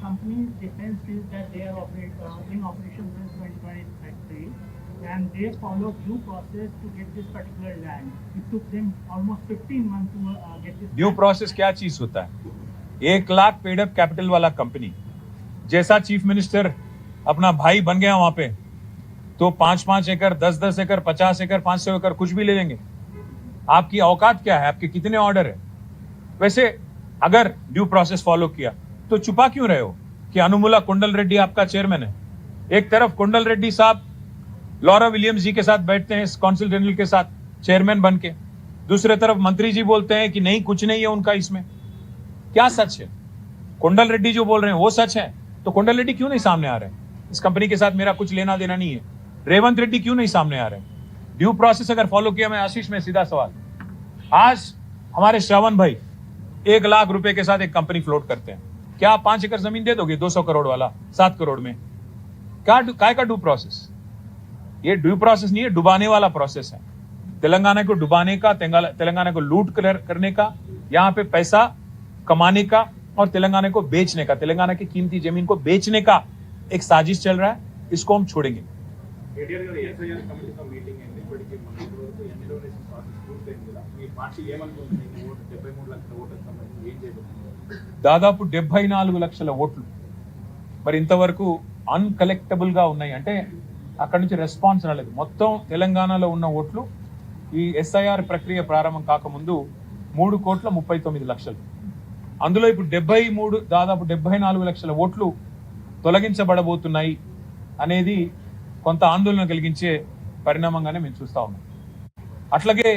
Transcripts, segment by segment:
company's defense is that they are in operation since 2023 and they follow due process to get this particular land. It took them almost 15 months to get this. Due process क्या चीज होता है? 1 lakh paid up capital वाला company जैसा chief minister अपना भाई बन गया वहां पे, तो 5-5 एकड़, 10-10 एकड़, 50 एकड़, 500 एकड़ कुछ भी ले लेंगे। आपकी औकात क्या है? आपके कितने ऑर्डर है? वैसे अगर ड्यू प्रोसेस फॉलो किया तो छुपा क्यों रहे हो कि अनुमुला कुंडल रेड्डी आपका चेयरमैन है? एक तरफ कुंडल रेड्डी साहब लॉरा विलियम्स जी के साथ बैठते हैं कौंसिल जनरल के साथ चेयरमैन बन के, दूसरे तरफ मंत्री जी बोलते हैं कि नहीं कुछ नहीं है उनका इसमें। क्या सच है? कुंडल रेड्डी जो बोल रहे हैं वो सच है, तो कुंडल रेड्डी क्यों नहीं सामने आ रहे हैं? इस कंपनी के साथ मेरा कुछ लेना देना नहीं है। रेवंत रेड्डी क्यों नहीं सामने आ रहे हैं? ड्यू प्रोसेस अगर फॉलो किया, मैं आशीष में सीधा सवाल, आज हमारे श्रवण भाई 1 लाख रुपए के साथ एक कंपनी फ्लोट करते हैं, क्या आप 5 एकड़ जमीन दे दोगे 200 करोड़ वाला 7 करोड़ में? काय का ड्यू प्रोसेस? ये ड्यू प्रोसेस नहीं है, डुबाने वाला प्रोसेस है। तेलंगाना को डुबाने का, तेलंगाना को लूट करने का, यहाँ पे पैसा कमाने का और तेलंगाना को बेचने का, तेलंगाना की कीमती जमीन को बेचने का एक साजिश चल रहा है। इसको हम छोड़ेंगे। దాదాపు 74 లక్షల ఓట్లు మరి ఇంతవరకు అన్కలెక్టబుల్ గా ఉన్నాయి, అంటే అక్కడి నుంచి రెస్పాన్స్ రాలేదు. మొత్తం తెలంగాణలో ఉన్న ఓట్లు ఈ ఎస్ఐఆర్ ప్రక్రియ ప్రారంభం కాకముందు 3,39,00,000. అందులో ఇప్పుడు దాదాపు 74 లక్షల ఓట్లు తొలగించబడబోతున్నాయి అనేది కొంత ఆందోళన కలిగించే పరిణామంగానే మేము చూస్తా ఉన్నాం. అట్లాగే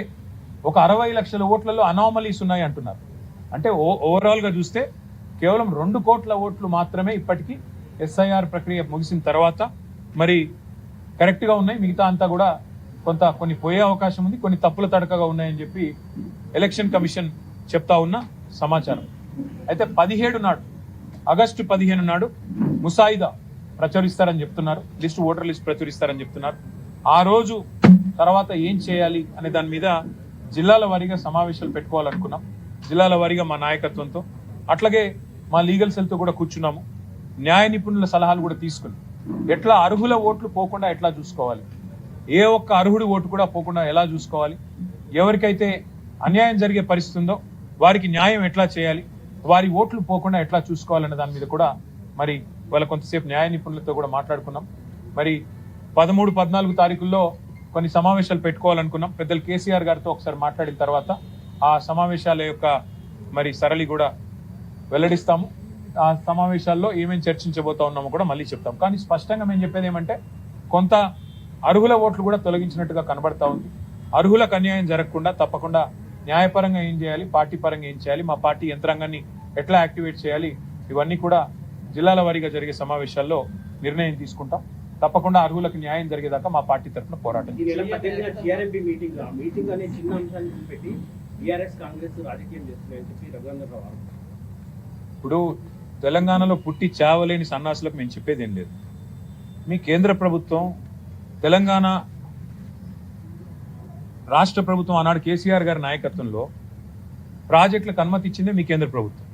ఒక 60 లక్షల ఓట్లలో అనామలీస్ ఉన్నాయి అంటున్నారు. అంటే ఓవరాల్ గా చూస్తే కేవలం 2 కోట్ల ఓట్లు మాత్రమే ఇప్పటికీ ఎస్ఐఆర్ ప్రక్రియ ముగిసిన తర్వాత మరి కరెక్ట్ గా ఉన్నాయి. మిగతా అంతా కూడా కొన్ని పోయే అవకాశం ఉంది, కొన్ని తప్పుల తడకగా ఉన్నాయని చెప్పి ఎలక్షన్ కమిషన్ చెప్తా ఉన్న సమాచారం. అయితే 17 నాడు, ఆగస్టు 15 నాడు ముసాయిదా ప్రచురిస్తారని చెప్తున్నారు, ఓటర్ లిస్ట్ ప్రచురిస్తారని చెప్తున్నారు. ఆ రోజు తర్వాత ఏం చేయాలి అనే దాని మీద జిల్లాల వారీగా సమావేశాలు పెట్టుకోవాలనుకున్నాం, జిల్లాల వారీగా మా నాయకత్వంతో. అట్లాగే మా లీగల్ సెల్తో కూడా కూర్చున్నాము, న్యాయ నిపుణుల సలహాలు కూడా తీసుకుని ఎట్లా అర్హుల ఓట్లు పోకుండా ఎట్లా చూసుకోవాలి, ఏ ఒక్క అర్హుడి ఓటు కూడా పోకుండా ఎలా చూసుకోవాలి, ఎవరికైతే అన్యాయం జరిగే పరిస్థితి ఉందో వారికి న్యాయం ఎట్లా చేయాలి, వారి ఓట్లు పోకుండా ఎట్లా చూసుకోవాలనే దాని మీద కూడా మరి వాళ్ళ కొంతసేపు న్యాయ నిపుణులతో కూడా మాట్లాడుకున్నాం. మరి 13-14 తారీఖుల్లో కొన్ని సమావేశాలు పెట్టుకోవాలనుకున్నాం. పెద్దలు కేసీఆర్ గారితో ఒకసారి మాట్లాడిన తర్వాత ఆ సమావేశాల యొక్క మరి సరళి కూడా వెల్లడిస్తాము. ఆ సమావేశాల్లో ఏమేమి చర్చించబోతా ఉన్నామో కూడా మళ్ళీ చెప్తాం. కానీ స్పష్టంగా మేము చెప్పేది ఏమంటే, కొంత అర్హుల ఓట్లు కూడా తొలగించినట్టుగా కనబడతా ఉంది. అర్హులకు అన్యాయం జరగకుండా తప్పకుండా న్యాయపరంగా ఏం చేయాలి, పార్టీ పరంగా ఏం చేయాలి, మా పార్టీ యంత్రాంగాన్ని ఎట్లా యాక్టివేట్ చేయాలి, ఇవన్నీ కూడా జిల్లాల వారీగా జరిగే సమావేశాల్లో నిర్ణయం తీసుకుంటాం. తప్పకుండా అర్హులకు న్యాయం జరిగేదాకా మా పార్టీ తరఫున పోరాటం. ఇప్పుడు తెలంగాణలో పుట్టి చావలేని సన్నాసులకు మేము చెప్పేది ఏం లేదు. మీ కేంద్ర ప్రభుత్వం, తెలంగాణ రాష్ట్ర ప్రభుత్వం ఆనాడు కేసీఆర్ గారి నాయకత్వంలో ప్రాజెక్టులకు అనుమతి ఇచ్చిందే మీ కేంద్ర ప్రభుత్వం.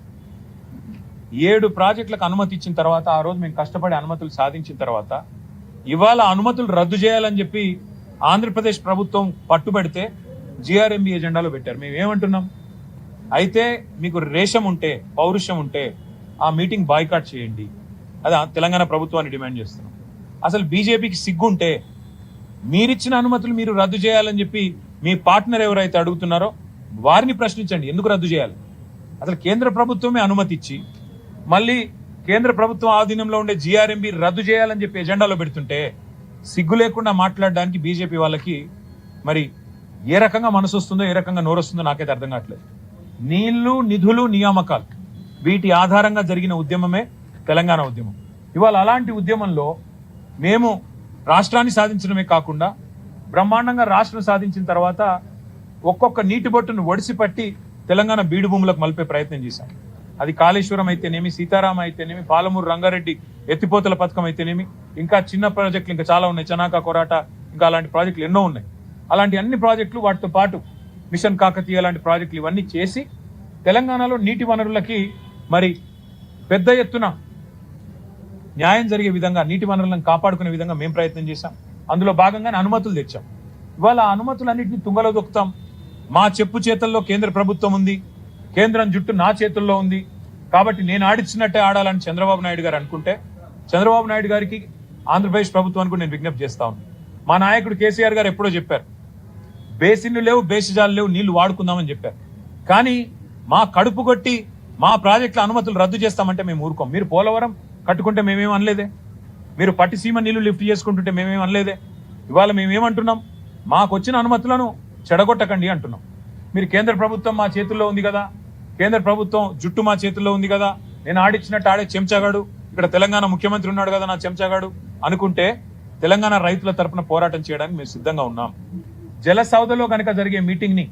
7 ప్రాజెక్టులకు అనుమతి ఇచ్చిన తర్వాత, ఆ రోజు మేము కష్టపడి అనుమతులు సాధించిన తర్వాత, ఇవాళ అనుమతులు రద్దు చేయాలని చెప్పి ఆంధ్రప్రదేశ్ ప్రభుత్వం పట్టుబడితే జిఆర్ఎంబి ఎజెండాలో పెట్టారు. మేము ఏమంటున్నాం, అయితే మీకు రేషం ఉంటే, పౌరుషం ఉంటే ఆ మీటింగ్ బాయ్కాట్ చేయండి, అది తెలంగాణ ప్రభుత్వాన్ని డిమాండ్ చేస్తున్నాం. అసలు బీజేపీకి సిగ్గుంటే మీరిచ్చిన అనుమతులు మీరు రద్దు చేయాలని చెప్పి మీ పార్ట్నర్ ఎవరైతే అడుగుతున్నారో వారిని ప్రశ్నించండి, ఎందుకు రద్దు చేయాలి? అసలు కేంద్ర ప్రభుత్వమే అనుమతి ఇచ్చి మళ్ళీ కేంద్ర ప్రభుత్వం ఆధీనంలో ఉండే జిఆర్ఎంబి రద్దు చేయాలని చెప్పి ఎజెండాలో పెడుతుంటే సిగ్గు లేకుండా మాట్లాడడానికి బీజేపీ వాళ్ళకి మరి ఏ రకంగా మనసు వస్తుందో, ఏ రకంగా నోరొస్తుందో నాకైతే అర్థం కావట్లేదు. నీళ్లు, నిధులు, నియామకాలు వీటి ఆధారంగా జరిగిన ఉద్యమమే తెలంగాణ ఉద్యమం. ఇవాళ అలాంటి ఉద్యమంలో మేము రాష్ట్రాన్ని సాధించడమే కాకుండా బ్రహ్మాండంగా రాష్ట్రం సాధించిన తర్వాత ఒక్కొక్క నీటి బొట్టును ఒడిసిపట్టి తెలంగాణ బీడు భూములకు మలిపే ప్రయత్నం చేశాం. అది కాళేశ్వరం అయితేనేమి, సీతారామ అయితేనేమి, పాలమూరు రంగారెడ్డి ఎత్తిపోతల పథకం అయితేనేమి, ఇంకా చిన్న ప్రాజెక్టులు ఇంకా చాలా ఉన్నాయి, చనాక, కొరాట, ఇంకా అలాంటి ప్రాజెక్టులు ఎన్నో ఉన్నాయి. అలాంటి అన్ని ప్రాజెక్టులు, వాటితో పాటు మిషన్ కాకతీయ లాంటి ప్రాజెక్టులు ఇవన్నీ చేసి తెలంగాణలో నీటి వనరులకి మరి పెద్ద ఎత్తున న్యాయం జరిగే విధంగా, నీటి వనరులను కాపాడుకునే విధంగా మేము ప్రయత్నం చేశాం. అందులో భాగంగానే అనుమతులు తెచ్చాం. ఇవాళ ఆ అనుమతులన్నింటినీ తుంగలో దొక్కుతాం. మా చెప్పు చేతుల్లో కేంద్ర ప్రభుత్వం ఉంది, కేంద్రం జుట్టు నా చేతుల్లో ఉంది, కాబట్టి నేను ఆడిచ్చినట్టే ఆడాలని చంద్రబాబు నాయుడు గారు అనుకుంటే, చంద్రబాబు నాయుడు గారికి ఆంధ్రప్రదేశ్ ప్రభుత్వానికి నేను విజ్ఞప్తి చేస్తా ఉన్నాను. మా నాయకుడు కేసీఆర్ గారు ఎప్పుడో చెప్పారు, బేసిన్లు లేవు, బేసిజాలు లేవు, నీళ్లు వాడుకుందామని చెప్పారు. కానీ మా కడుపు కొట్టి మా ప్రాజెక్టుల అనుమతులు రద్దు చేస్తామంటే మేము ఊరుకోం. మీరు పోలవరం కట్టుకుంటే మేమేం అనలేదే, మీరు పట్టిసీమ నీళ్లు లిఫ్ట్ చేసుకుంటుంటే మేమేం అనలేదే. ఇవాళ మేమేమంటున్నాం, మాకు వచ్చిన అనుమతులను చెడగొట్టకండి అంటున్నాం. మీరు కేంద్ర ప్రభుత్వం మా చేతుల్లో ఉంది కదా, కేంద్ర ప్రభుత్వం జుట్టు మా చేతుల్లో ఉంది కదా, నేను ఆడిచ్చినట్టు ఆడే చెంచాగాడు, ఇక్కడ తెలంగాణ ముఖ్యమంత్రి ఉన్నాడు కదా నా చెంచాగాడు అనుకుంటే, తెలంగాణ రైతుల తరపున పోరాటం చేయడానికి మేము సిద్ధంగా ఉన్నాం. జల సౌదలో కనుక జరిగే మీటింగ్ ని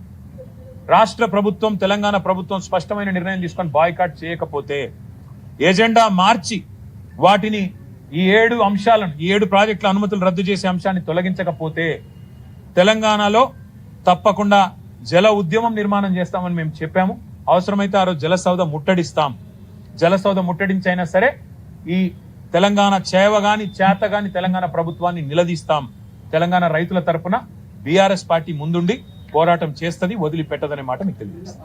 రాష్ట్ర ప్రభుత్వం, తెలంగాణ ప్రభుత్వం స్పష్టమైన నిర్ణయం తీసుకొని బాయ్కాట్ చేయకపోతే, ఎజెండా మార్చి వాటిని ఈ 7 అంశాలను, ఈ 7 ప్రాజెక్టుల అనుమతులు రద్దు చేసే అంశాన్ని తొలగించకపోతే తెలంగాణలో తప్పకుండా జల ఉద్యమం నిర్మాణం చేస్తామని మేము చెప్పాము. అవసరమైతే ఆ రోజు జల సౌద ముట్టడిస్తాం. జల సౌద ముట్టడించైనా సరే ఈ తెలంగాణ చేవగాని చేతగాని తెలంగాణ ప్రభుత్వాన్ని నిలదీస్తాం. తెలంగాణ రైతుల తరపున బీఆర్ఎస్ పార్టీ ముందుండి పోరాటం చేస్తది, వదిలిపెట్టదనే మాట మీకు తెలియజేస్తాం.